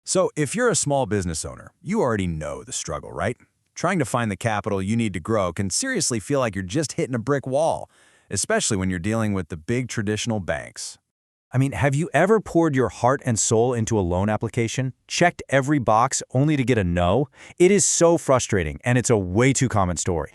So if you're a small business owner, you already know the struggle, right? Trying to find the capital you need to grow can seriously feel like you're just hitting a brick wall, especially when you're dealing with the big traditional banks. I mean, have you ever poured your heart and soul into a loan application, checked every box only to get a no? It is so frustrating, and it's a way too common story.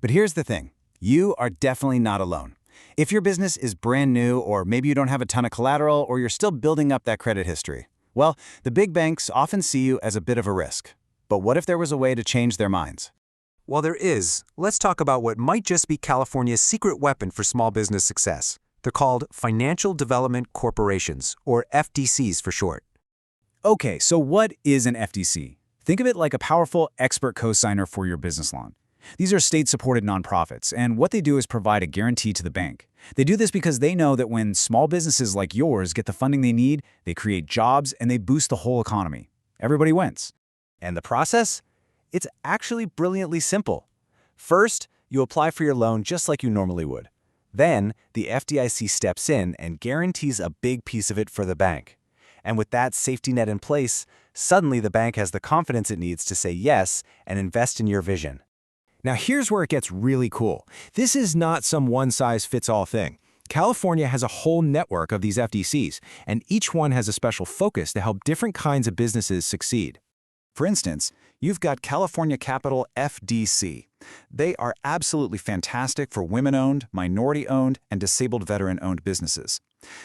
But here's the thing. You are definitely not alone. If your business is brand new, or maybe you don't have a ton of collateral, or you're still building up that credit history, well, the big banks often see you as a bit of a risk. But what if there was a way to change their minds? While there is, let's talk about what might just be California's secret weapon for small business success. They're called Financial Development Corporations, or FDCs for short. Okay, so what is an FDC? Think of it like a powerful expert co-signer for your business loan. These are state-supported nonprofits, and what they do is provide a guarantee to the bank. They do this because they know that when small businesses like yours get the funding they need, they create jobs and they boost the whole economy. Everybody wins. And the process? It's actually brilliantly simple. First, you apply for your loan just like you normally would. Then, the FDIC steps in and guarantees a big piece of it for the bank. And with that safety net in place, suddenly the bank has the confidence it needs to say yes and invest in your vision. Now here's where it gets really cool. This is not some one-size-fits-all thing. California has a whole network of these FDCs, and each one has a special focus to help different kinds of businesses succeed. For instance, you've got California Capital FDC. They are absolutely fantastic for women-owned, minority-owned, and disabled veteran-owned businesses.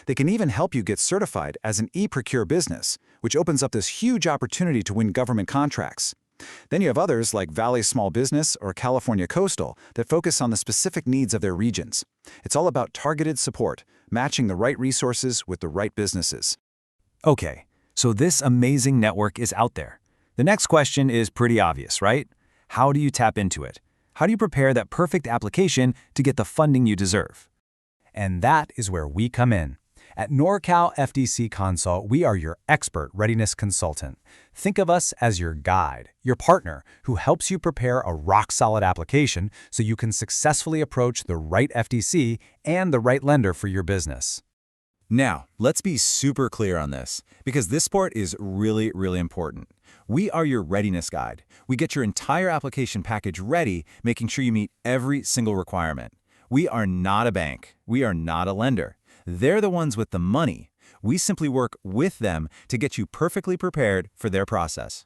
They can even help you get certified as an e-procure business, which opens up this huge opportunity to win government contracts. Then you have others like Valley Small Business or California Coastal that focus on the specific needs of their regions. It's all about targeted support, matching the right resources with the right businesses. Okay, so this amazing network is out there. The next question is pretty obvious, right? How do you tap into it? How do you prepare that perfect application to get the funding you deserve? And that is where we come in. At Nor-Cal FDC Consult, we are your expert readiness consultant. Think of us as your guide, your partner, who helps you prepare a rock-solid application so you can successfully approach the right FDC and the right lender for your business. Now, let's be super clear on this, because this part is really, really important. We are your readiness guide. We get your entire application package ready, making sure you meet every single requirement. We are not a bank. We are not a lender. They're the ones with the money. We simply work with them to get you perfectly prepared for their process.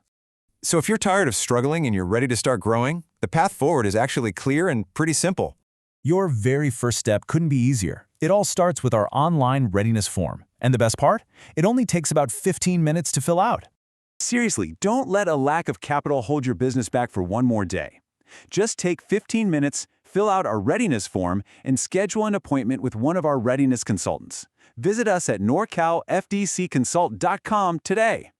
So if you're tired of struggling and you're ready to start growing, the path forward is actually clear and pretty simple. Your very first step couldn't be easier. It all starts with our online readiness form. And the best part? It only takes about 15 minutes to fill out. Seriously, don't let a lack of capital hold your business back for one more day. Just take 15 minutes, fill out our readiness form, and schedule an appointment with one of our readiness consultants. Visit us at norcalfdcconsult.com today.